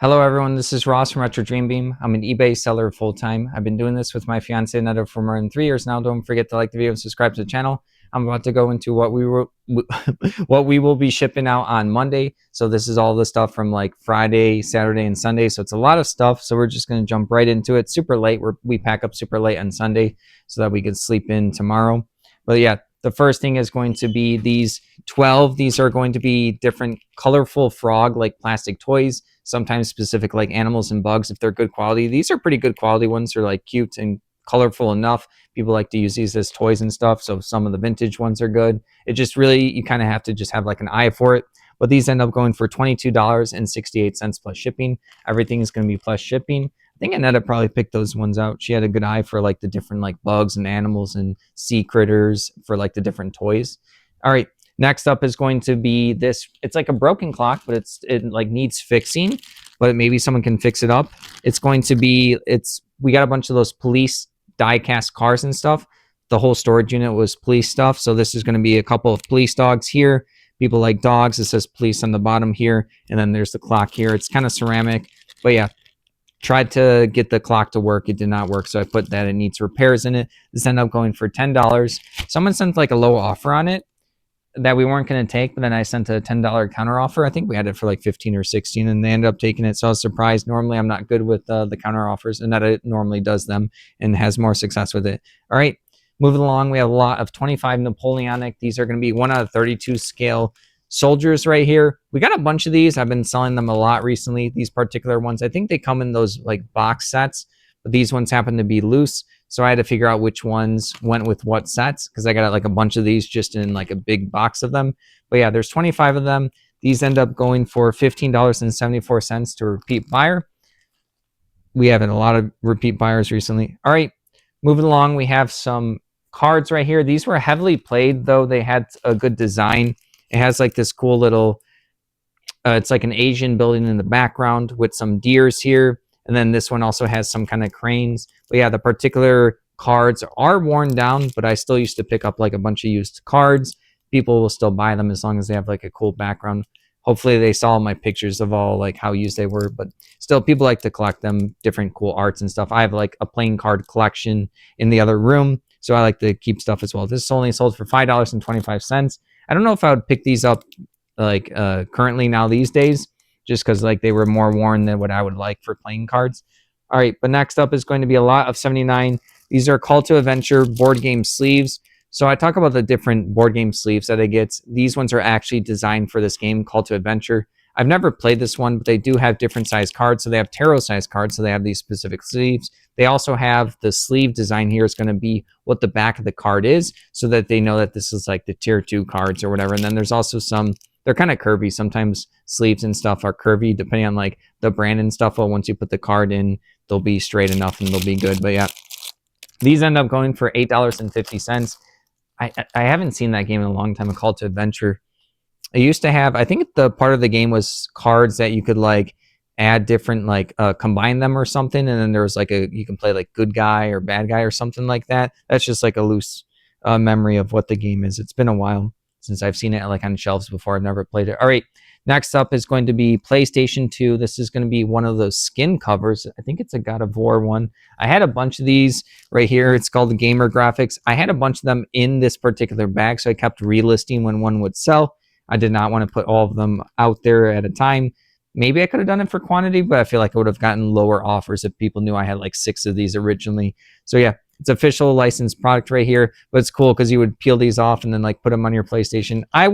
Hello everyone, this is Ross from retrodreambeam. I'm an eBay seller full-time. I've been doing this with my fiance Netta for more than 3 years now. Don't forget to like the video and subscribe to the channel. I'm about to go into what we will be shipping out on Monday. So this is all the stuff from like Friday, Saturday, and Sunday. So it's a lot of stuff. So we're just going to jump right into it. Super late. We pack up super late on Sunday so that we can sleep in tomorrow. But yeah, the first thing is going to be these 12. These are going to be different colorful frog like plastic toys, sometimes specific like animals and bugs if they're good quality. These are pretty good quality ones. They're like cute and colorful enough. People like to use these as toys and stuff, so some of the vintage ones are good. It just really, you kind of have to just have like an eye for it. But these end up going for $22.68 plus shipping. Everything is going to be plus shipping. I think Annetta probably picked those ones out. She had a good eye for like the different like bugs and animals and sea critters for like the different toys. All right, next up is going to be this. It's like a broken clock, but it like needs fixing, but maybe someone can fix it up. It's going to be, we got a bunch of those police die-cast cars and stuff. The whole storage unit was police stuff. So this is going to be a couple of police dogs here. People like dogs. It says police on the bottom here. And then there's the clock here. It's kind of ceramic, but yeah. Tried to get the clock to work. It did not work. So I put that it needs repairs in it. This ended up going for $10. Someone sent like a low offer on it that we weren't going to take, but then I sent a $10 counter offer. I think we had it for like 15 or 16 and they ended up taking it. So I was surprised. Normally I'm not good with the counter offers, and that it normally does them and has more success with it. All right, moving along, we have a lot of 25 Napoleonic. These are going to be 1 out of 32 scale soldiers right here. We got a bunch of these. I've been selling them a lot recently, these particular ones. I think they come in those like box sets, but these ones happen to be loose. So I had to figure out which ones went with what sets, because I got like a bunch of these just in like a big box of them. But yeah, there's 25 of them. These end up going for $15.74 to a repeat buyer. We have a lot of repeat buyers recently. All right, moving along, we have some cards right here. These were heavily played, though they had a good design. It has like this cool little, it's like an Asian building in the background with some deers here. And then this one also has some kind of cranes. But yeah, the particular cards are worn down, but I still used to pick up like a bunch of used cards. People will still buy them as long as they have like a cool background. Hopefully they saw my pictures of all like how used they were, but still people like to collect them, different cool arts and stuff. I have like a playing card collection in the other room, so I like to keep stuff as well. This is only sold for $5.25. I don't know if I would pick these up like currently now these days, just because like they were more worn than what I would like for playing cards. All right, but next up is going to be a lot of 79. These are Call to Adventure board game sleeves. So I talk about the different board game sleeves that I get. These ones are actually designed for this game, Call to Adventure. I've never played this one, but they do have different size cards. So they have tarot size cards, so they have these specific sleeves. They also have the sleeve design here is going to be what the back of the card is, so that they know that this is like the tier 2 cards or whatever. And then there's also some, they're kind of curvy. Sometimes sleeves and stuff are curvy depending on like the brand and stuff. Well, once you put the card in, they'll be straight enough and they'll be good. But yeah, these end up going for $8.50. I haven't seen that game in a long time, A Call to Adventure. I used to have, I think the part of the game was cards that you could like add different, like combine them or something. And then there was like you can play like good guy or bad guy or something like that. That's just like a loose memory of what the game is. It's been a while since I've seen it like on shelves before. I've never played it. All right, next up is going to be PlayStation 2. This is going to be one of those skin covers. I think it's a God of War one. I had a bunch of these right here. It's called the Gamer Graphics. I had a bunch of them in this particular bag, so I kept relisting when one would sell. I did not want to put all of them out there at a time. Maybe I could have done it for quantity, but I feel like I would have gotten lower offers if people knew I had like 6 of these originally. So yeah, it's official licensed product right here, but it's cool because you would peel these off and then like put them on your PlayStation. I'm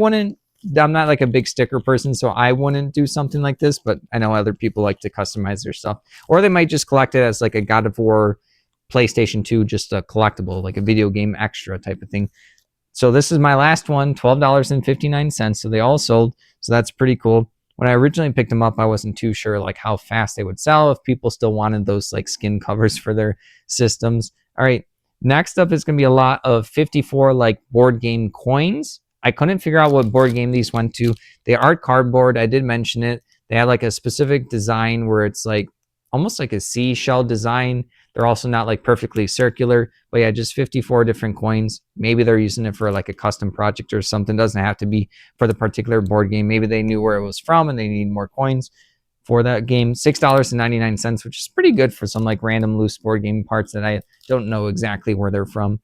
not like a big sticker person, so I wouldn't do something like this, but I know other people like to customize their stuff. Or they might just collect it as like a God of War PlayStation 2, just a collectible, like a video game extra type of thing. So this is my last one, $12.59. So they all sold. So that's pretty cool. When I originally picked them up, I wasn't too sure like how fast they would sell, if people still wanted those like skin covers for their systems. All right, next up is going to be a lot of 54 like board game coins. I couldn't figure out what board game these went to. They are cardboard. I did mention it. They had like a specific design where it's like almost like a seashell design. They're also not like perfectly circular, but yeah, just 54 different coins. Maybe they're using it for like a custom project or something. Doesn't have to be for the particular board game. Maybe they knew where it was from and they need more coins. for that game. $6.99, which is pretty good for some like random loose board game parts that I don't know exactly where they're from.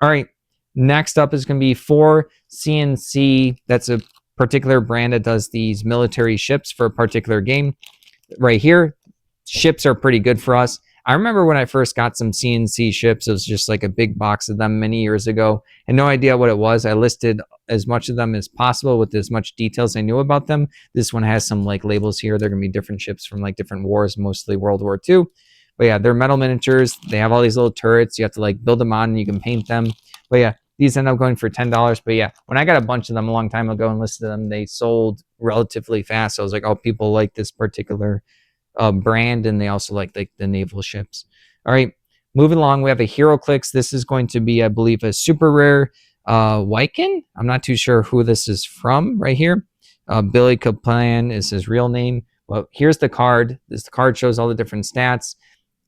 All right, next up is going to be 4 CNC. That's a particular brand that does these military ships for a particular game. Right here, ships are pretty good for us. I remember when I first got some CNC ships, it was just like a big box of them many years ago. I had no idea what it was. I listed as much of them as possible with as much details I knew about them. This one has some like labels here. They're going to be different ships from like different wars, mostly World War II. But yeah, they're metal miniatures. They have all these little turrets. You have to like build them on and you can paint them. But yeah, these end up going for $10. But yeah, when I got a bunch of them a long time ago and listed them, they sold relatively fast. So I was like, oh, people like this particular brand, and they also like the naval ships. All right, moving along, we have a HeroClix. This is going to be, I believe, a super rare Wyken. I'm not too sure who this is from right here. Billy Kaplan is his real name. Well, here's the card. This card shows all the different stats.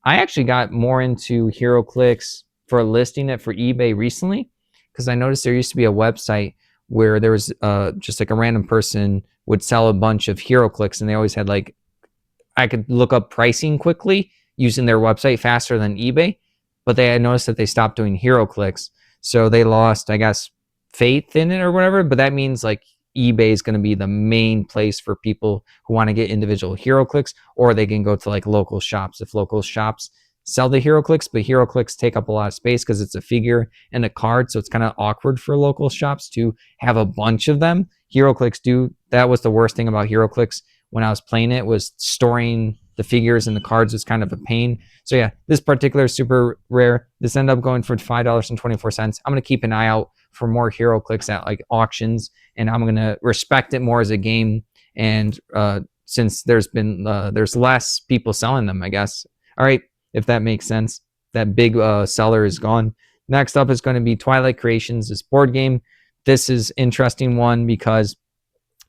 I actually got more into HeroClix for listing it for eBay recently because I noticed there used to be a website where there was just like a random person would sell a bunch of HeroClix, and they always had like, I could look up pricing quickly using their website faster than eBay, but they had noticed that they stopped doing HeroClix. So they lost, I guess, faith in it or whatever. But that means like eBay is going to be the main place for people who want to get individual HeroClix, or they can go to like local shops. If local shops sell the HeroClix, but HeroClix take up a lot of space because it's a figure and a card. So it's kind of awkward for local shops to have a bunch of them. HeroClix do. That was the worst thing about HeroClix when I was playing it, was storing the figures and the cards was kind of a pain. So yeah, this particular super rare, this ended up going for $5.24. I'm going to keep an eye out for more HeroClix at like auctions, and I'm going to respect it more as a game. And since there's less people selling them, I guess. All right, if that makes sense. That big seller is gone. Next up is going to be Twilight Creations, this board game. This is interesting one because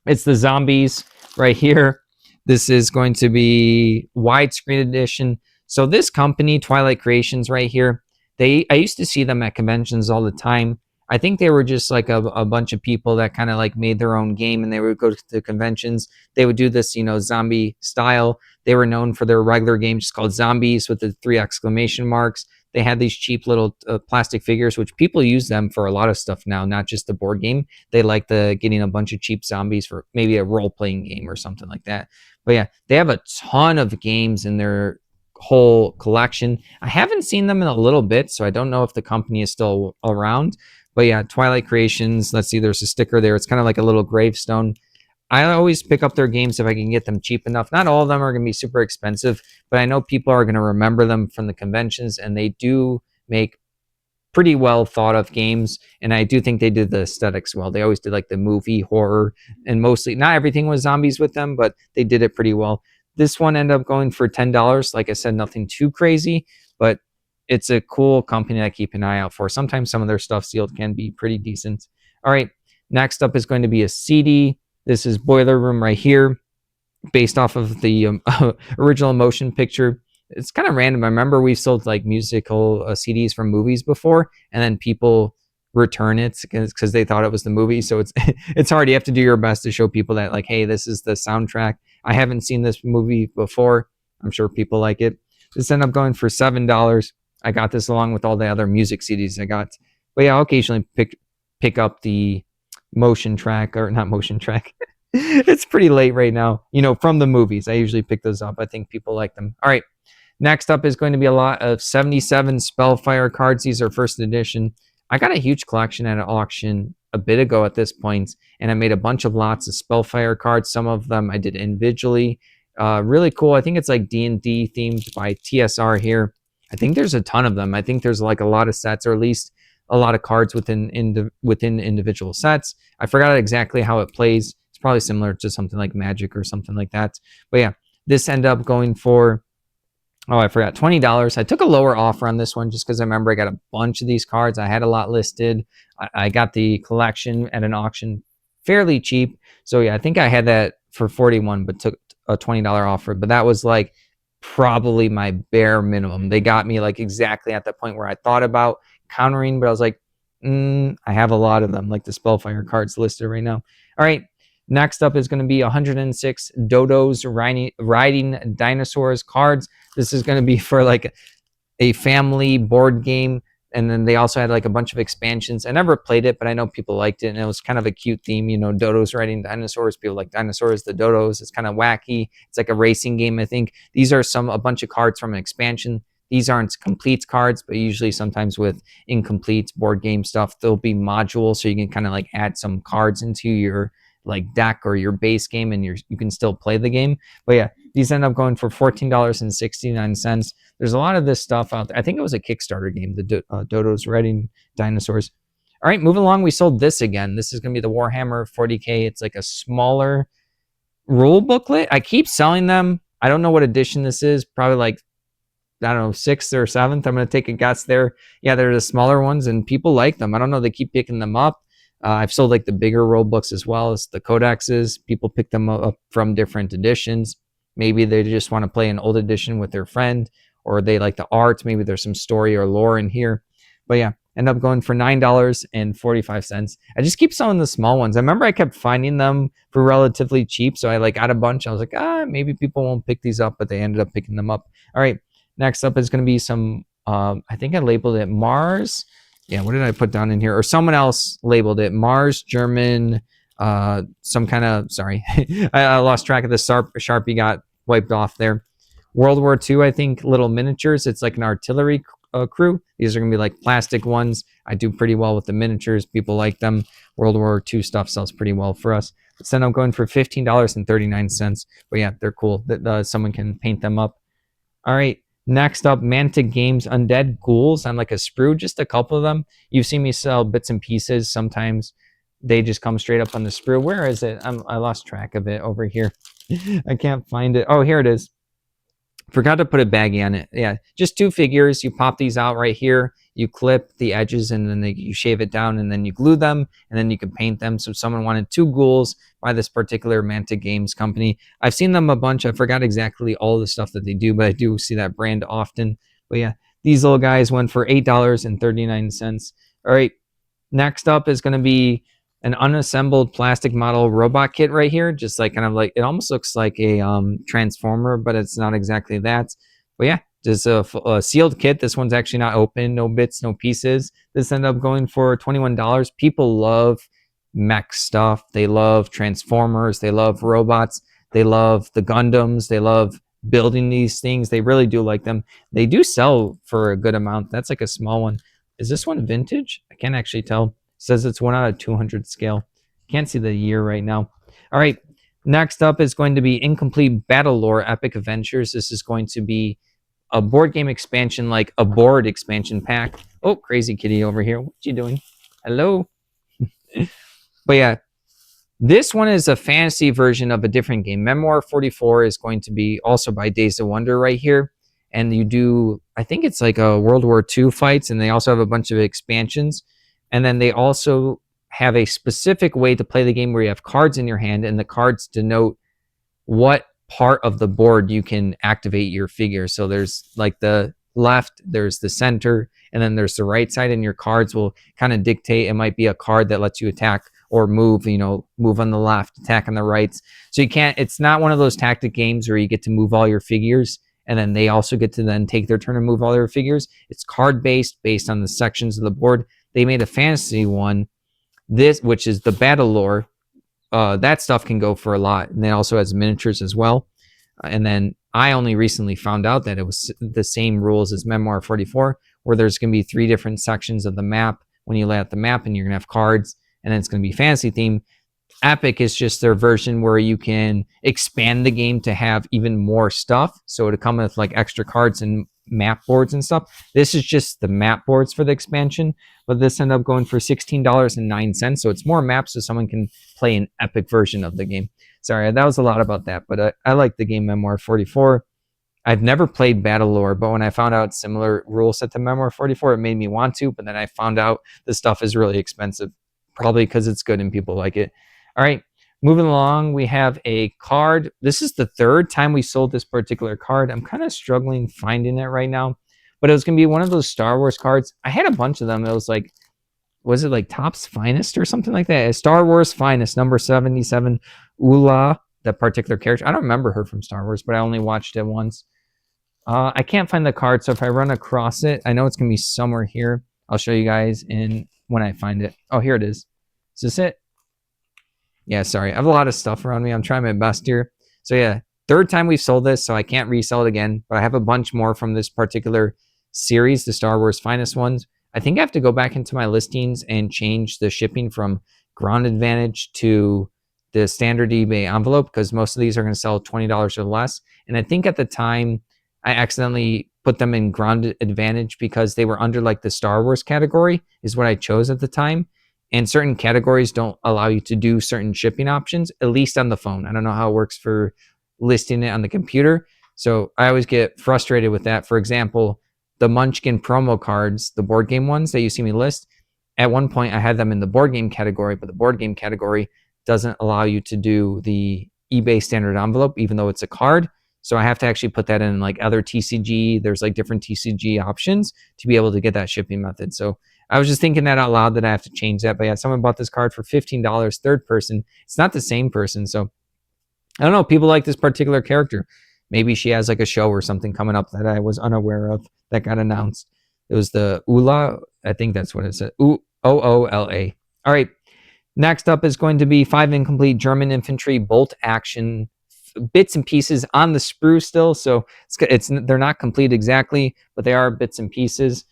it's the zombies right here. This is going to be widescreen edition. So this company, Twilight Creations right here, I used to see them at conventions all the time. I think they were just like a bunch of people that kind of like made their own game, and they would go to the conventions. They would do this, zombie style. They were known for their regular game just called Zombies with the 3 exclamation marks. They had these cheap little plastic figures, which people use them for a lot of stuff now, not just the board game. They like getting a bunch of cheap zombies for maybe a role-playing game or something like that. But yeah, they have a ton of games in their whole collection. I haven't seen them in a little bit, so I don't know if the company is still around. But yeah, Twilight Creations, let's see, there's a sticker there. It's kind of like a little gravestone. I always pick up their games if I can get them cheap enough. Not all of them are going to be super expensive, but I know people are going to remember them from the conventions, and they do make pretty well thought of games. And I do think they did the aesthetics well. They always did like the movie horror, and mostly not everything was zombies with them, but they did it pretty well. This one ended up going for $10. Like I said, nothing too crazy, but it's a cool company I keep an eye out for. Sometimes some of their stuff sealed can be pretty decent. All right, next up is going to be a CD. This is Boiler Room right here, based off of the original motion picture. It's kind of random. I remember we've sold like musical CDs from movies before, and then people return it because they thought it was the movie. So it's hard. You have to do your best to show people that like, hey, this is the soundtrack. I haven't seen this movie before. I'm sure people like it. This ended up going for $7. I got this along with all the other music CDs I got. But yeah, I'll occasionally pick up the motion track, or not motion track. It's pretty late right now. From the movies, I usually pick those up. I think people like them. All right. Next up is going to be a lot of 77 Spellfire cards. These are first edition. I got a huge collection at an auction a bit ago at this point, and I made a bunch of lots of Spellfire cards. Some of them I did individually. Really cool. I think it's like D&D themed by TSR here. I think there's a ton of them. I think there's like a lot of sets, or at least a lot of cards within individual sets. I forgot exactly how it plays. It's probably similar to something like Magic or something like that. But yeah, this ended up going for, I forgot, $20. I took a lower offer on this one just because I remember I got a bunch of these cards. I had a lot listed. I got the collection at an auction fairly cheap. So yeah, I think I had that for $41, but took a $20 offer. But that was like probably my bare minimum. They got me like exactly at the point where I thought about countering, but I was like, I have a lot of them, like the Spellfire cards listed right now. All right, Next up is going to be 106 Dodos riding dinosaurs cards. This is going to be for like a family board game. And then they also had like a bunch of expansions. I never played it, but I know people liked it. And it was kind of a cute theme, you know, dodos riding dinosaurs. People like dinosaurs, the dodos. It's kind of wacky. It's like a racing game, I think. These are a bunch of cards from an expansion. These aren't complete cards, but usually sometimes with incomplete board game stuff, there'll be modules. So you can kind of like add some cards into your like deck or your base game, and you can still play the game. But yeah, these end up going for $14.69. There's a lot of this stuff out there. I think it was a Kickstarter game, the Dodos riding dinosaurs. All right, moving along, we sold this again. This is going to be the Warhammer 40K. It's like a smaller rule booklet. I keep selling them. I don't know what edition this is. Probably like, I don't know, 6th or 7th. I'm going to take a guess there. Yeah, they're the smaller ones, and people like them. I don't know. They keep picking them up. I've sold like the bigger rule books as well as the codexes. People pick them up from different editions. Maybe they just want to play an old edition with their friend, or they like the art. Maybe there's some story or lore in here. But yeah, end up going for $9.45. I just keep selling the small ones. I remember I kept finding them for relatively cheap. So I like got a bunch. I was like, maybe people won't pick these up, but they ended up picking them up. All right, next up is going to be some, I think I labeled it Mars. Yeah, what did I put down in here? Or someone else labeled it Mars, German, some kind of, sorry, I lost track of the Sharpie got wiped off there. World War II, I think, little miniatures. It's like an artillery crew. These are going to be like plastic ones. I do pretty well with the miniatures. People like them. World War II stuff sells pretty well for us. So then I'm going for $15.39. But yeah, they're cool. Someone can paint them up. All right. Next up, Mantic Games Undead Ghouls on like a sprue, just a couple of them. You've seen me sell bits and pieces. Sometimes they just come straight up on the sprue. Where is it? I lost track of it over here. I can't find it. Oh, here it is. Forgot to put a baggie on it. Yeah, just 2 figures. You pop these out right here. You clip the edges, and then you shave it down, and then you glue them, and then you can paint them. So if someone wanted 2 ghouls by this particular Mantic Games company, I've seen them a bunch. I forgot exactly all the stuff that they do, but I do see that brand often. But yeah, these little guys went for $8.39. All right, next up is going to be an unassembled plastic model robot kit right here. Just like kind of like, it almost looks like a transformer, but it's not exactly that. But yeah, just a sealed kit. This one's actually not open, no bits, no pieces. This ended up going for $21. People love mech stuff. They love transformers. They love robots. They love the Gundams. They love building these things. They really do like them. They do sell for a good amount. That's like a small one. Is this one vintage? I can't actually tell. Says it's 1 out of 200 scale. Can't see the year right now. All right, next up is going to be Incomplete Battle Lore Epic Adventures. This is going to be a board game expansion, like a board expansion pack. Oh, crazy kitty over here. What you doing? Hello. But yeah, this one is a fantasy version of a different game. Memoir 44 is going to be also by Days of Wonder right here. And you do, I think it's like a World War II fights, and they also have a bunch of expansions. And then they also have a specific way to play the game where you have cards in your hand, and the cards denote what part of the board you can activate your figure. So there's like the left, there's the center, and then there's the right side, and your cards will kind of dictate. It might be a card that lets you attack or move, move on the left, attack on the right. So you can't, it's not one of those tactic games where you get to move all your figures and then they also get to then take their turn and move all their figures. It's card based on the sections of the board. They made a fantasy one, which is the battle lore. That stuff can go for a lot. And it also has miniatures as well. And then I only recently found out that it was the same rules as Memoir 44, where there's going to be 3 different sections of the map when you lay out the map, and you're going to have cards, and then it's going to be fantasy themed. Epic is just their version where you can expand the game to have even more stuff. So to come with like extra cards and map boards and stuff. This is just the map boards for the expansion, but this ended up going for $16.09. So it's more maps so someone can play an epic version of the game. Sorry, that was a lot about that, but I like the game Memoir 44. I've never played Battle Lore, but when I found out similar rule set to Memoir 44, it made me want to, but then I found out the stuff is really expensive, probably because it's good and people like it. All right, moving along, we have a card. This is the 3rd time we sold this particular card. I'm kind of struggling finding it right now, but it was going to be one of those Star Wars cards. I had a bunch of them. It was like was it like Top's Finest or something like that? Star Wars Finest, number 77, Ula, that particular character. I don't remember her from Star Wars, but I only watched it once. I can't find the card, so if I run across it, I know it's going to be somewhere here. I'll show you guys when I find it. Oh, here it is. Is this it? Yeah, sorry. I have a lot of stuff around me. I'm trying my best here. So yeah, third time we've sold this, so I can't resell it again, but I have a bunch more from this particular series, the Star Wars Finest ones. I think I have to go back into my listings and change the shipping from Ground Advantage to the standard eBay envelope, because most of these are going to sell $20 or less. And I think at the time I accidentally put them in Ground Advantage because they were under like the Star Wars category is what I chose at the time. And certain categories don't allow you to do certain shipping options, at least on the phone. I don't know how it works for listing it on the computer. So I always get frustrated with that. For example, the Munchkin promo cards, the board game ones that you see me list, at one point I had them in the board game category, but the board game category doesn't allow you to do the eBay standard envelope, even though it's a card. So I have to actually put that in like other TCG. There's like different TCG options to be able to get that shipping method. So I was just thinking that out loud that I have to change that. But yeah, someone bought this card for $15, third person. It's not the same person. So I don't know. People like this particular character. Maybe she has like a show or something coming up that I was unaware of that got announced. It was the Ula. I think that's what it said. Oola. All right. Next up is going to be 5 incomplete German infantry bolt action bits and pieces on the sprue still. So they're not complete exactly, but they are bits and pieces.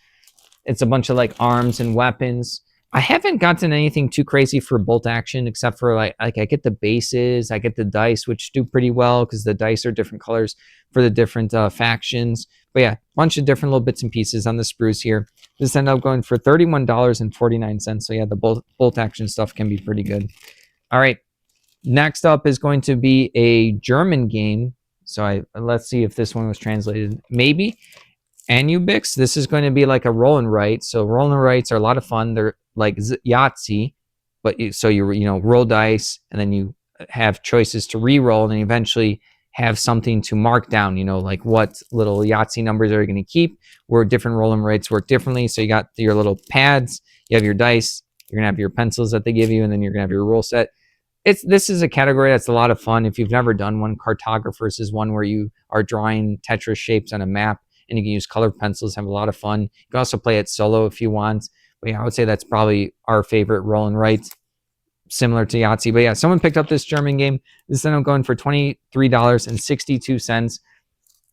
It's a bunch of like arms and weapons. I haven't gotten anything too crazy for bolt action except for like I get the bases, I get the dice, which do pretty well because the dice are different colors for the different factions. But yeah, a bunch of different little bits and pieces on the sprues here. This ended up going for $31.49. So yeah, the bolt action stuff can be pretty good. All right, next up is going to be a German game. So let's see if this one was translated. Maybe. Anubix. This is going to be like a roll and write. So roll and writes are a lot of fun. They're like Yahtzee, but you roll dice and then you have choices to re-roll and eventually have something to mark down. Like what little Yahtzee numbers are you going to keep? Where different roll and writes work differently. So you got your little pads. You have your dice. You're gonna have your pencils that they give you, and then you're gonna have your roll set. This is a category that's a lot of fun. If you've never done one, Cartographers is one where you are drawing Tetris shapes on a map. And you can use colored pencils, have a lot of fun. You can also play it solo if you want. But yeah, I would say that's probably our favorite roll and write, similar to Yahtzee. But yeah, someone picked up this German game. This ended up going for $23.62.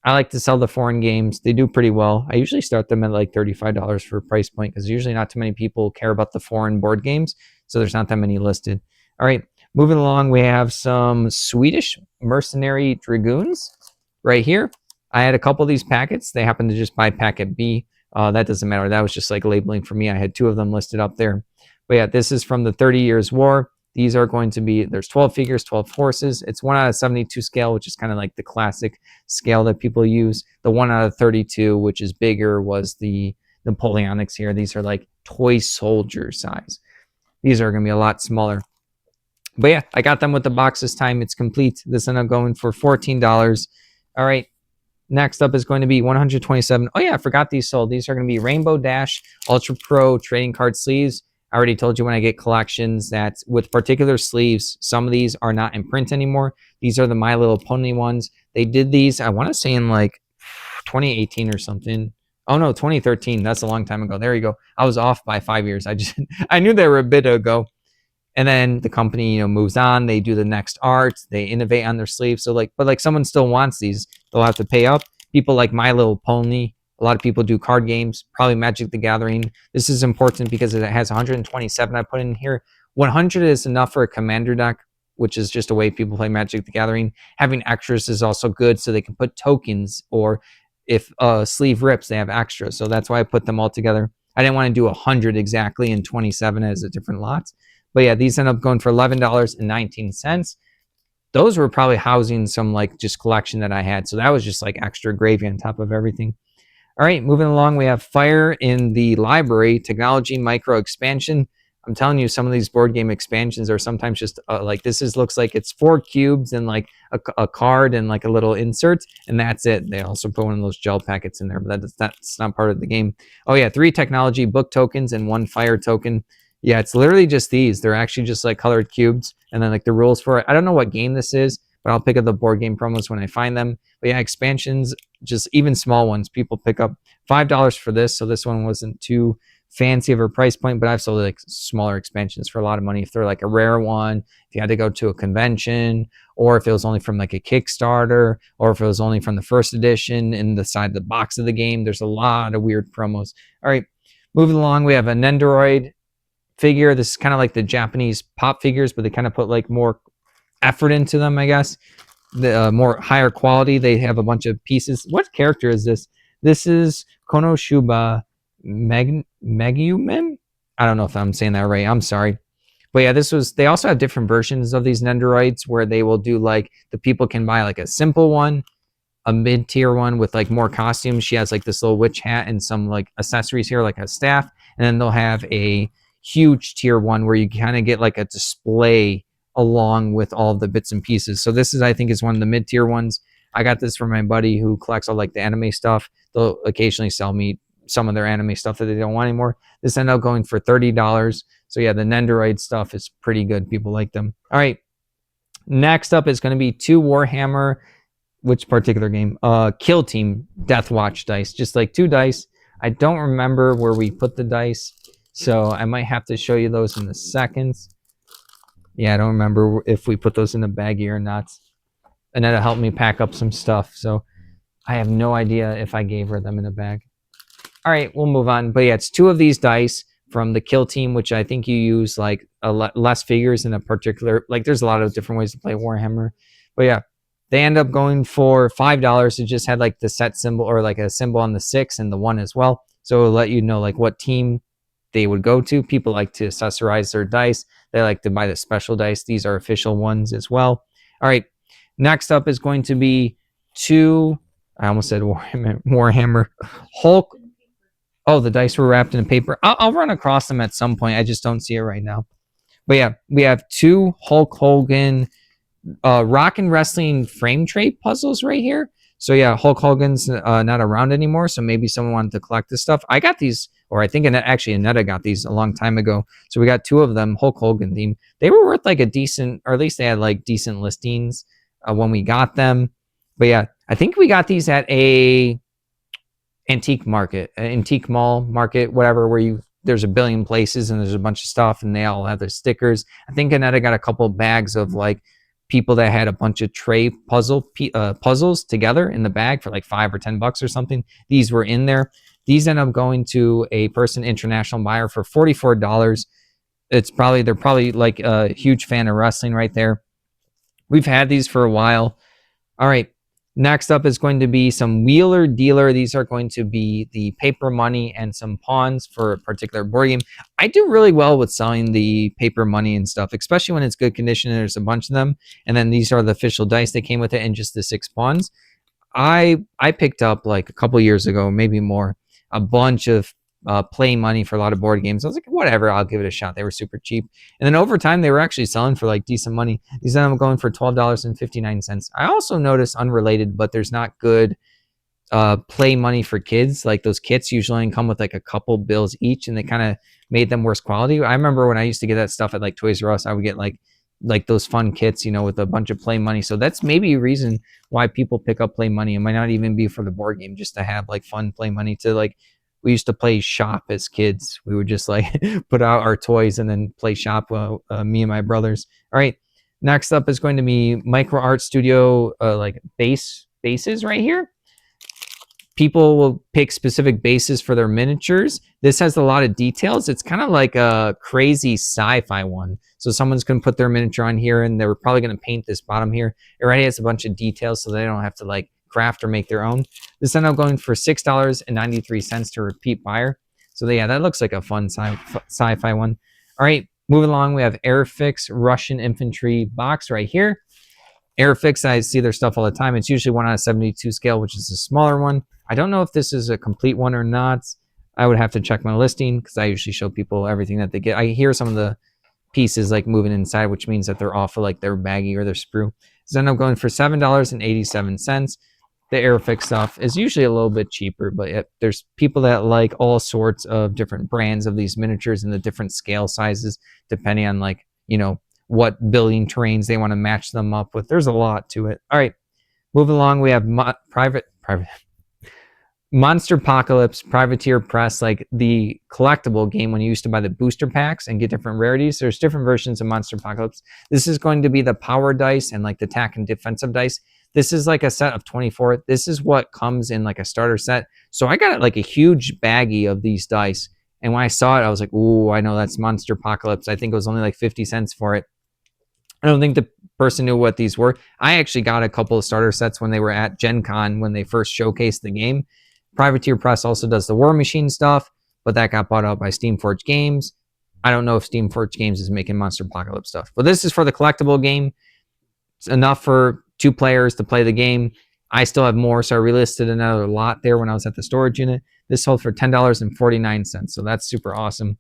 I like to sell the foreign games. They do pretty well. I usually start them at like $35 for a price point because usually not too many people care about the foreign board games. So there's not that many listed. All right, moving along, we have some Swedish mercenary dragoons right here. I had a couple of these packets. They happened to just buy packet B. That doesn't matter. That was just like labeling for me. I had 2 of them listed up there. But yeah, this is from the 30 Years' War. These are going to be, there's 12 figures, 12 horses. It's 1 out of 72 scale, which is kind of like the classic scale that people use. The 1 out of 32, which is bigger, was the Napoleonics here. These are like toy soldier size. These are going to be a lot smaller. But yeah, I got them with the box this time. It's complete. This ended up going for $14. All right. Next up is going to be 127. Oh yeah, I forgot these sold. These are going to be Rainbow Dash Ultra Pro trading card sleeves. I already told you when I get collections that with particular sleeves, some of these are not in print anymore. These are the My Little Pony ones. They did these, I want to say in like 2018 or something. Oh no, 2013. That's a long time ago. There you go. I was off by 5 years. I knew they were a bit ago. And then the company, moves on. They do the next art. They innovate on their sleeves. So but someone still wants these. They'll have to pay up. People like My Little Pony. A lot of people do card games. Probably Magic the Gathering. This is important because it has 127 I put in here. 100 is enough for a commander deck, which is just a way people play Magic the Gathering. Having extras is also good so they can put tokens, or if a sleeve rips, they have extras. So that's why I put them all together. I didn't want to do 100 exactly and 27 as a different lot. But yeah, these end up going for $11.19. Those were probably housing some just collection that I had. So that was just like extra gravy on top of everything. All right, moving along, we have Fire in the Library, Technology Micro Expansion. I'm telling you, some of these board game expansions are sometimes just looks like it's 4 cubes and like a card and like a little insert, and that's it. They also put one of those gel packets in there, but that's not part of the game. Oh yeah, 3 technology book tokens and 1 fire token. Yeah, it's literally just these. They're actually just like colored cubes, and then like the rules for it. I don't know what game this is, but I'll pick up the board game promos when I find them. But yeah, expansions, just even small ones, people pick up $5 for this. So this one wasn't too fancy of a price point, but I've sold like smaller expansions for a lot of money. If they're like a rare one, if you had to go to a convention, or if it was only from like a Kickstarter, or if it was only from the first edition in the side of the box of the game, there's a lot of weird promos. All right, moving along, we have a Nendoroid figure. This is kind of like the Japanese pop figures, but they kind of put like more effort into them, I guess. The more higher quality. They have a bunch of pieces. What character is this? This is Konoshuba Megumin. I don't know if I'm saying that right. I'm sorry. But yeah, this was, they also have different versions of these Nendoroids where they will do like, the people can buy like a simple one, a mid-tier one with like more costumes. She has like this little witch hat and some like accessories here, like a staff. And then they'll have a huge tier one where you kind of get like a display along with all the bits and pieces. So this is, I think, is one of the mid-tier ones. I got this from my buddy who collects all like the anime stuff. They'll occasionally sell me some of their anime stuff that they don't want anymore. This ended up going for $30. So yeah, the Nendoroid stuff is pretty good. People like them. All right. Next up is going to be 2 Warhammer, which particular game? Kill Team Death Watch dice. Just like 2 dice. I don't remember where we put the dice, so I might have to show you those in a second. Yeah, I don't remember if we put those in a baggie or not. Annetta helped me pack up some stuff, so I have no idea if I gave her them in a bag. All right, we'll move on. But yeah, it's 2 of these dice from the Kill Team, which I think you use like less figures in a particular, like there's a lot of different ways to play Warhammer. But yeah, they end up going for $5. It just had like the set symbol or like a symbol on the 6 and the 1 as well. So it'll let you know like what team they would go to. People like to accessorize their dice. They like to buy the special dice. These are official ones as well. All right, next up is going to be 2, I almost said Warhammer Hulk. Oh, the dice were wrapped in paper. I'll run across them at some point. I just don't see it right now. But yeah, we have 2 Hulk Hogan rock and wrestling frame tray puzzles right here. So yeah, Hulk Hogan's not around anymore, so maybe someone wanted to collect this stuff. I got these, or I think actually Annetta got these a long time ago. So we got 2 of them, Hulk Hogan theme. They were worth like a decent, or at least they had like decent listings when we got them. But yeah, I think we got these at a antique market, antique mall market, whatever, where there's a billion places and there's a bunch of stuff and they all have their stickers. I think Annetta got a couple bags of like people that had a bunch of tray puzzles together in the bag for like $5 or $10 or something. These were in there. These end up going to a person, international buyer, for $44. They're probably like a huge fan of wrestling right there. We've had these for a while. All right. Next up is going to be some Wheeler Dealer. These are going to be the paper money and some pawns for a particular board game. I do really well with selling the paper money and stuff, especially when it's good condition and there's a bunch of them. And then these are the official dice that came with it and just the 6 pawns. I picked up like a couple years ago, maybe more, a bunch of play money for a lot of board games. I was like, whatever, I'll give it a shot. They were super cheap. And then over time, they were actually selling for like decent money. These ended up going for $12.59. I also noticed, unrelated, but there's not good play money for kids. Like those kits usually come with like a couple bills each, and they kind of made them worse quality. I remember when I used to get that stuff at like Toys R Us, I would get like those fun kits, with a bunch of play money. So that's maybe a reason why people pick up play money. It might not even be for the board game, just to have like fun play money to like. We used to play shop as kids. We would just like put out our toys and then play shop, me and my brothers. All right. Next up is going to be Micro Art Studio, like bases right here. People will pick specific bases for their miniatures. This has a lot of details. It's kind of like a crazy sci-fi one. So someone's going to put their miniature on here and they're probably going to paint this bottom here. It already has a bunch of details so they don't have to like craft or make their own. This ended up going for $6.93 to repeat buyer. So yeah, that looks like a fun sci-fi one. All right, moving along, we have Airfix Russian Infantry box right here. Airfix, I see their stuff all the time. It's usually 1/72 scale, which is a smaller one. I don't know if this is a complete one or not. I would have to check my listing because I usually show people everything that they get. I hear some of the pieces like moving inside, which means that they're off of like their baggie or their sprue. So ended up going for $7.87. the Airfix stuff is usually a little bit cheaper, but there's people that like all sorts of different brands of these miniatures and the different scale sizes, depending on like, you know, what building terrains they want to match them up with. There's a lot to it. All right, moving along, we have private Monster Apocalypse Privateer Press, like the collectible game when you used to buy the booster packs and get different rarities. There's different versions of Monster Apocalypse. This is going to be the power dice and like the attack and defensive dice. This is like a set of 24. This is what comes in like a starter set. So I got like a huge baggie of these dice. And when I saw it, I was like, ooh, I know that's Monster Apocalypse. I think it was only like 50 cents for it. I don't think the person knew what these were. I actually got a couple of starter sets when they were at Gen Con when they first showcased the game. Privateer Press also does the War Machine stuff, but that got bought out by Steamforged Games. I don't know if Steamforged Games is making Monster Apocalypse stuff, but this is for the collectible game. It's enough for 2 players to play the game. I still have more, so I relisted another lot there when I was at the storage unit. This sold for $10.49, so that's super awesome.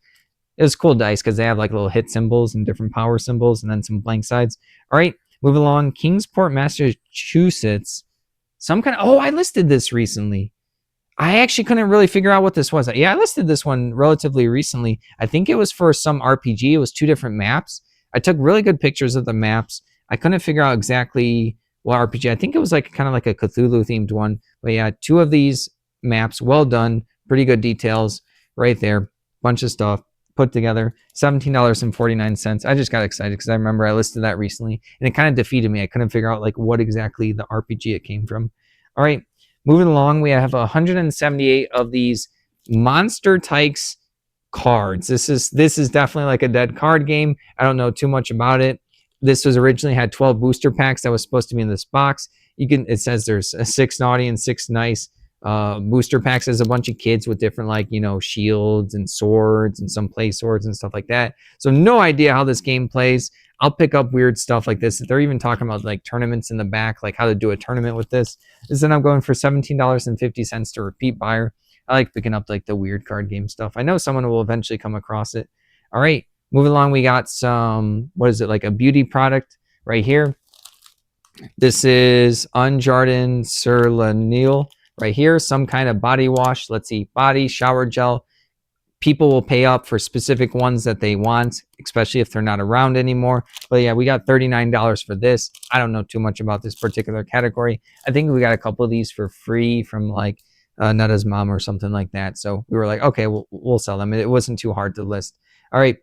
It was cool dice because they have like little hit symbols and different power symbols and then some blank sides. All right, moving along. Kingsport, Massachusetts. Some kind of, oh, I listed this recently. I actually couldn't really figure out what this was. Yeah, I listed this one relatively recently. I think it was for some RPG. It was 2 different maps. I took really good pictures of the maps. I couldn't figure out exactly what RPG. I think it was like kind of like a Cthulhu themed one. But yeah, 2 of these maps, well done. Pretty good details right there. Bunch of stuff put together. $17.49. I just got excited because I remember I listed that recently. And it kind of defeated me. I couldn't figure out like what exactly the RPG it came from. All right. Moving along, we have 178 of these Monster Tykes cards. This is definitely like a dead card game. I don't know too much about it. This was originally had 12 booster packs that was supposed to be in this box. It says there's a 6 naughty and 6 nice booster packs. There's a bunch of kids with different like, you know, shields and swords and some play swords and stuff like that. So no idea how this game plays. I'll pick up weird stuff like this. They're even talking about like tournaments in the back, like how to do a tournament with this. This then I'm going for $17.50 to repeat buyer. I like picking up like the weird card game stuff. I know someone will eventually come across it. All right, moving along, we got some, what is it, like a beauty product right here. This is Unjardin sur la Nil right here. Some kind of body wash. Let's see, body shower gel. People will pay up for specific ones that they want, especially if they're not around anymore. But yeah, we got $39 for this. I don't know too much about this particular category. I think we got a couple of these for free from like Nutta's mom or something like that. So we were like, okay, we'll sell them. It wasn't too hard to list. All right.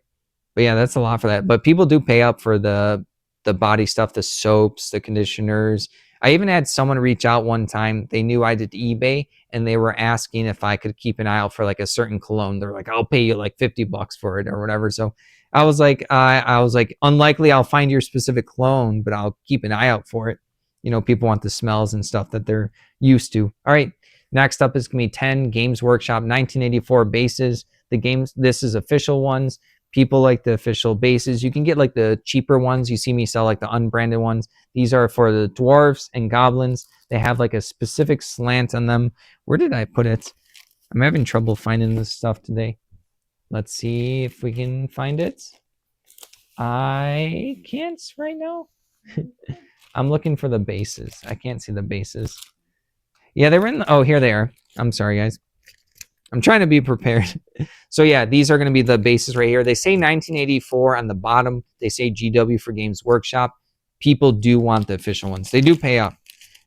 But yeah, that's a lot for that. But people do pay up for the body stuff, the soaps, the conditioners. I even had someone reach out one time. They knew I did eBay and they were asking if I could keep an eye out for like a certain cologne. They're like, I'll pay you like $50 for it or whatever. So I was like, unlikely I'll find your specific cologne, but I'll keep an eye out for it. You know, people want the smells and stuff that they're used to. All right. Next up is going to be 10 Games Workshop 1984 bases. This is official ones. People like the official bases. You can get like the cheaper ones. You see me sell like the unbranded ones. These are for the dwarves and goblins. They have like a specific slant on them. Where did I put it? I'm having trouble finding this stuff today. Let's see if we can find it. I can't right now. I'm looking for the bases. I can't see the bases. Yeah, they were in oh, here they are. I'm sorry, guys. I'm trying to be prepared. So yeah, these are going to be the bases right here. They say 1984 on the bottom. They say GW for Games Workshop. People do want the official ones. They do pay up.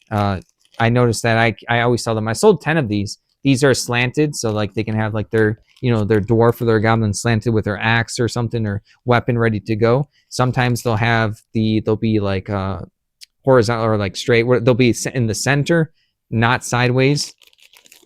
I noticed that I always sell them. I sold 10 of these. These are slanted, so like they can have like their, you know, their dwarf or their goblin slanted with their axe or something or weapon ready to go. Sometimes they'll be like horizontal or like straight. Where they'll be in the center, not sideways.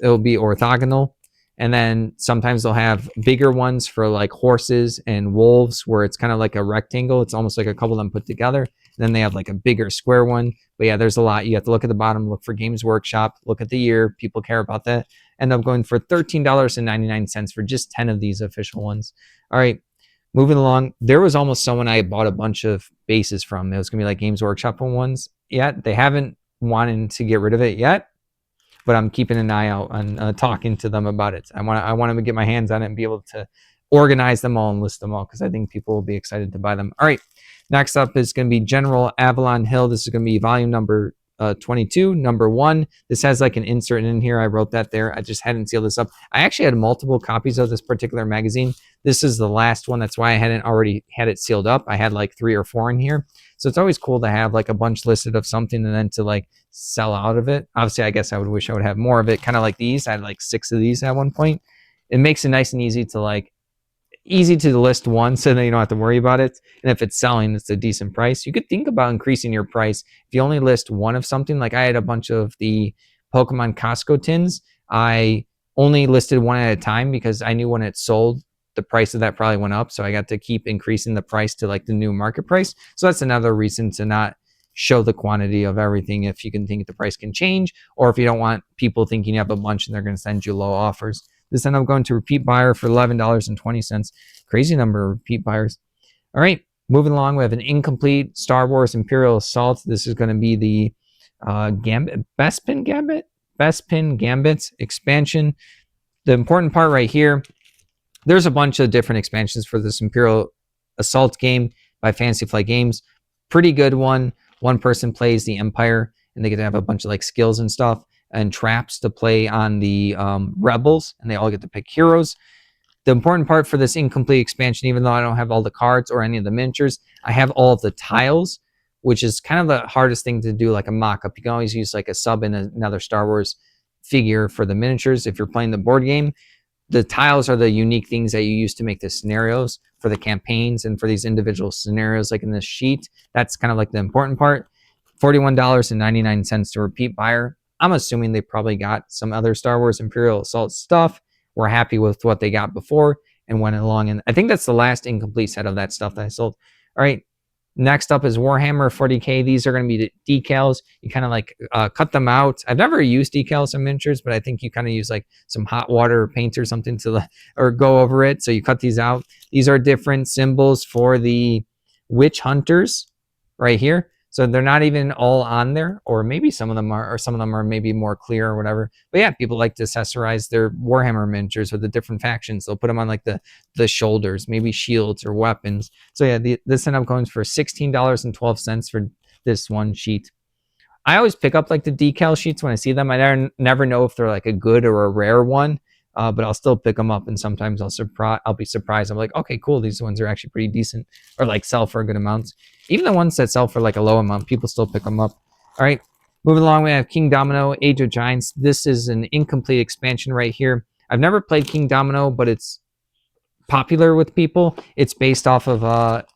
It'll be orthogonal. And then sometimes they'll have bigger ones for like horses and wolves where it's kind of like a rectangle. It's almost like a couple of them put together. Then they have like a bigger square one. But yeah, there's a lot. You have to look at the bottom, look for Games Workshop, look at the year. People care about that. End up going for $13.99 for just 10 of these official ones. All right, moving along. There was almost someone I bought a bunch of bases from. It was going to be like Games Workshop ones. Yet they haven't wanted to get rid of it yet. But I'm keeping an eye out on talking to them about it. I want to get my hands on it and be able to organize them all and list them all because I think people will be excited to buy them. All right, next up is going to be General Avalon Hill. This is going to be volume number 22, number 1. This has like an insert in here. I wrote that there. I just hadn't sealed this up. I actually had multiple copies of this particular magazine. This is the last one. That's why I hadn't already had it sealed up. I had like 3 or 4 in here. So it's always cool to have like a bunch listed of something and then to like sell out of it. Obviously, I guess I would wish I would have more of it, kind of like these. I had like 6 of these at one point. It makes it nice and easy to list one so that you don't have to worry about it. And if it's selling, it's a decent price. You could think about increasing your price. If you only list one of something, like I had a bunch of the Pokemon Costco tins. I only listed one at a time because I knew when it sold, the price of that probably went up. So I got to keep increasing the price to like the new market price. So that's another reason to not show the quantity of everything if you can think the price can change, or if you don't want people thinking you have a bunch and they're going to send you low offers. This ended up going to repeat buyer for $11.20. Crazy number of repeat buyers. All right, moving along, we have an incomplete Star Wars Imperial Assault. This is going to be the Bespin Gambit expansion. The important part right here, there's a bunch of different expansions for this Imperial Assault game by Fantasy Flight Games. Pretty good one. One person plays the Empire, and they get to have a bunch of like skills and stuff and traps to play on the rebels, and they all get to pick heroes. The important part for this incomplete expansion, even though I don't have all the cards or any of the miniatures, I have all of the tiles, which is kind of the hardest thing to do, like a mock-up. You can always use like a sub in another Star Wars figure for the miniatures if you're playing the board game. The tiles are the unique things that you use to make the scenarios for the campaigns and for these individual scenarios, like in this sheet. That's kind of like the important part. $41.99 to repeat buyer. I'm assuming they probably got some other Star Wars Imperial Assault stuff. We're happy with what they got before and went along. And I think that's the last incomplete set of that stuff that I sold. All right. Next up is Warhammer 40K. These are going to be the decals. You kind of like cut them out. I've never used decals on miniatures, but I think you kind of use like some hot water or paint or something to or go over it. So you cut these out. These are different symbols for the witch hunters right here. So they're not even all on there, or maybe some of them are, or some of them are maybe more clear or whatever. But yeah, people like to accessorize their Warhammer miniatures with the different factions. They'll put them on like the shoulders, maybe shields or weapons. So yeah, this ended up going for $16.12 for this one sheet. I always pick up like the decal sheets when I see them. I never know if they're like a good or a rare one. But I'll still pick them up, and sometimes I'll be surprised. I'm like, okay, cool, these ones are actually pretty decent, or like sell for a good amount. Even the ones that sell for like a low amount, people still pick them up. All right, moving along, we have King Domino, Age of Giants. This is an incomplete expansion right here. I've never played King Domino, but it's popular with people. It's based off of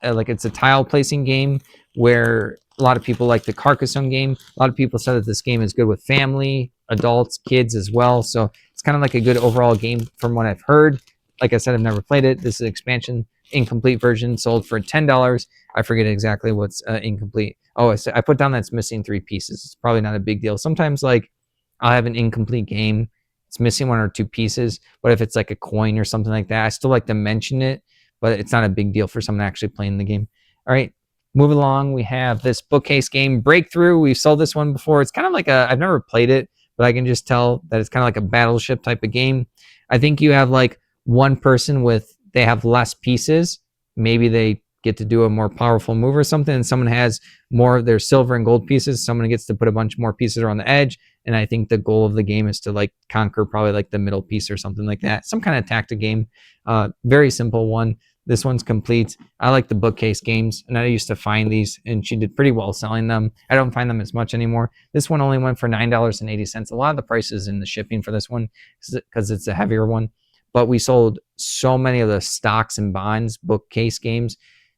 like it's a tile placing game where a lot of people like the Carcassonne game. A lot of people said that this game is good with family, adults, kids as well. So it's kind of like a good overall game from what I've heard. Like I said, I've never played it. This is an expansion, incomplete version, sold for $10. I forget exactly what's incomplete. Oh, I put down that it's missing 3 pieces. It's probably not a big deal. Sometimes like I'll have an incomplete game. It's missing 1 or 2 pieces. But if it's like a coin or something like that, I still like to mention it. But it's not a big deal for someone actually playing the game. All right. Moving along, we have this bookcase game, Breakthrough. We've sold this one before. It's kind of like I've never played it, but I can just tell that it's kind of like a battleship type of game. I think you have like one person they have less pieces. Maybe they get to do a more powerful move or something, and someone has more of their silver and gold pieces. Someone gets to put a bunch more pieces around the edge, and I think the goal of the game is to like conquer probably like the middle piece or something like that. Some kind of tactic game. Very simple one. This one's complete. I like the bookcase games, and I used to find these, and she did pretty well selling them. I don't find them as much anymore. This one only went for $9.80. A lot of the prices in the shipping for this one because it's a heavier one. But we sold so many of the stocks and bonds bookcase games.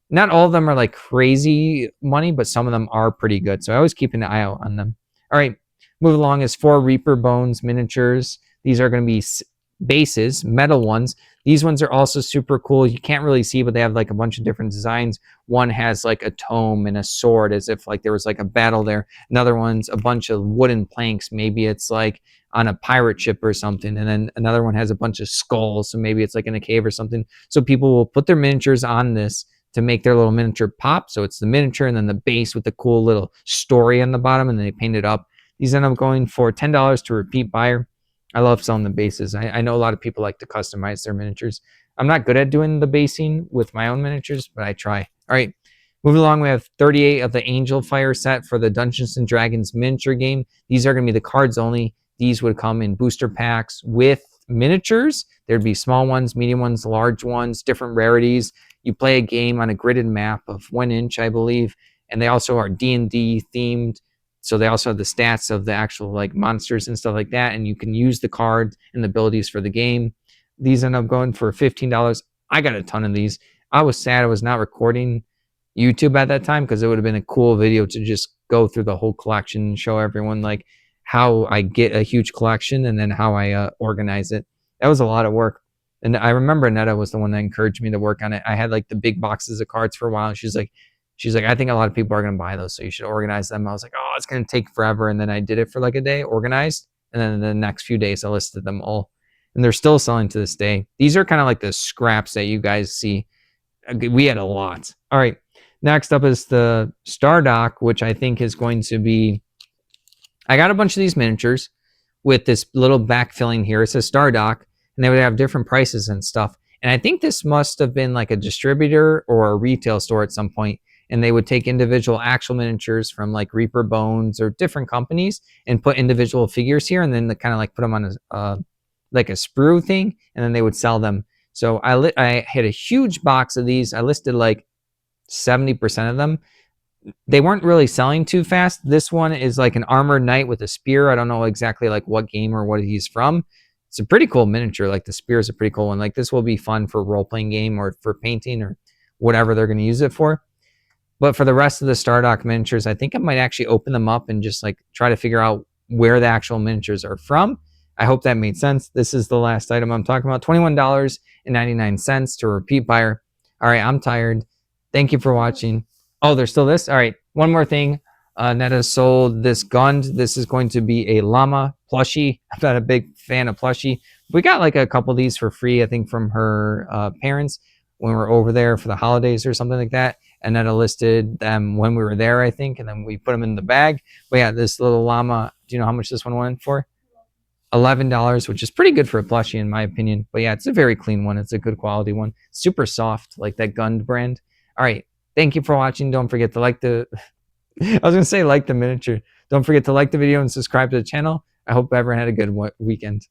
Not all of them are like crazy money, but some of them are pretty good. So I always keep an eye out on them. All right, move along is 4 Reaper Bones miniatures. These are going to be bases, metal ones. These ones are also super cool. You can't really see, but they have like a bunch of different designs. One has like a tome and a sword as if like there was like a battle there. Another one's a bunch of wooden planks. Maybe it's like on a pirate ship or something. And then another one has a bunch of skulls. So maybe it's like in a cave or something. So people will put their miniatures on this to make their little miniature pop. So it's the miniature and then the base with the cool little story on the bottom, and then they paint it up. These end up going for $10 to repeat buyer. I love selling the bases. I know a lot of people like to customize their miniatures. I'm not good at doing the basing with my own miniatures, but I try. All right, Moving along, we have 38 of the Angel Fire set for the Dungeons and Dragons miniature game. These are going to be the cards only. These would come in booster packs with miniatures. There'd be small ones, medium ones, large ones, different rarities. You play a game on a gridded map of 1 inch, I believe, and they also are D&D themed. So they also have the stats of the actual like monsters and stuff like that, and you can use the cards and the abilities for the game. These end up going for $15. I got a ton of these. I was sad I was not recording YouTube at that time because it would have been a cool video to just go through the whole collection and show everyone like how I get a huge collection and then how I organize it. That was a lot of work. And I remember Netta was the one that encouraged me to work on it. I had like the big boxes of cards for a while. And she's like, I think a lot of people are going to buy those, so you should organize them. I was like, oh, it's going to take forever. And then I did it for like a day, organized. And then in the next few days, I listed them all. And they're still selling to this day. These are kind of like the scraps that you guys see. We had a lot. All right. Next up is the Stardock, which I think is going to be... I got a bunch of these miniatures with this little backfilling here. It says Stardock, and they would have different prices and stuff. And I think this must have been like a distributor or a retail store at some point, and they would take individual actual miniatures from like Reaper Bones or different companies and put individual figures here, and then they kind of like put them on a like a sprue thing, and then they would sell them. So I had a huge box of these. I listed like 70% of them. They weren't really selling too fast. This one is like an armored knight with a spear. I don't know exactly like what game or what he's from. It's a pretty cool miniature. Like the spear is a pretty cool one. Like this will be fun for role-playing game or for painting or whatever they're going to use it for. But for the rest of the Stardock miniatures, I think I might actually open them up and just like try to figure out where the actual miniatures are from. I hope that made sense. This is the last item I'm talking about. $21.99 to a repeat buyer. All right, I'm tired. Thank you for watching. Oh, there's still this? All right, one more thing. Netta sold this Gund. This is going to be a llama plushie. I'm not a big fan of plushie. We got like a couple of these for free, I think, from her parents when we were over there for the holidays or something like that. And Netta listed them when we were there, I think, and then we put them in the bag. But yeah, this little llama, do you know how much this one went for? $11, which is pretty good for a plushie in my opinion. But yeah, it's a very clean one. It's a good quality one. Super soft, like that Gund brand. All right. Thank you for watching. Don't forget to like the... I was going to say like the miniature. Don't forget to like the video and subscribe to the channel. I hope everyone had a good weekend.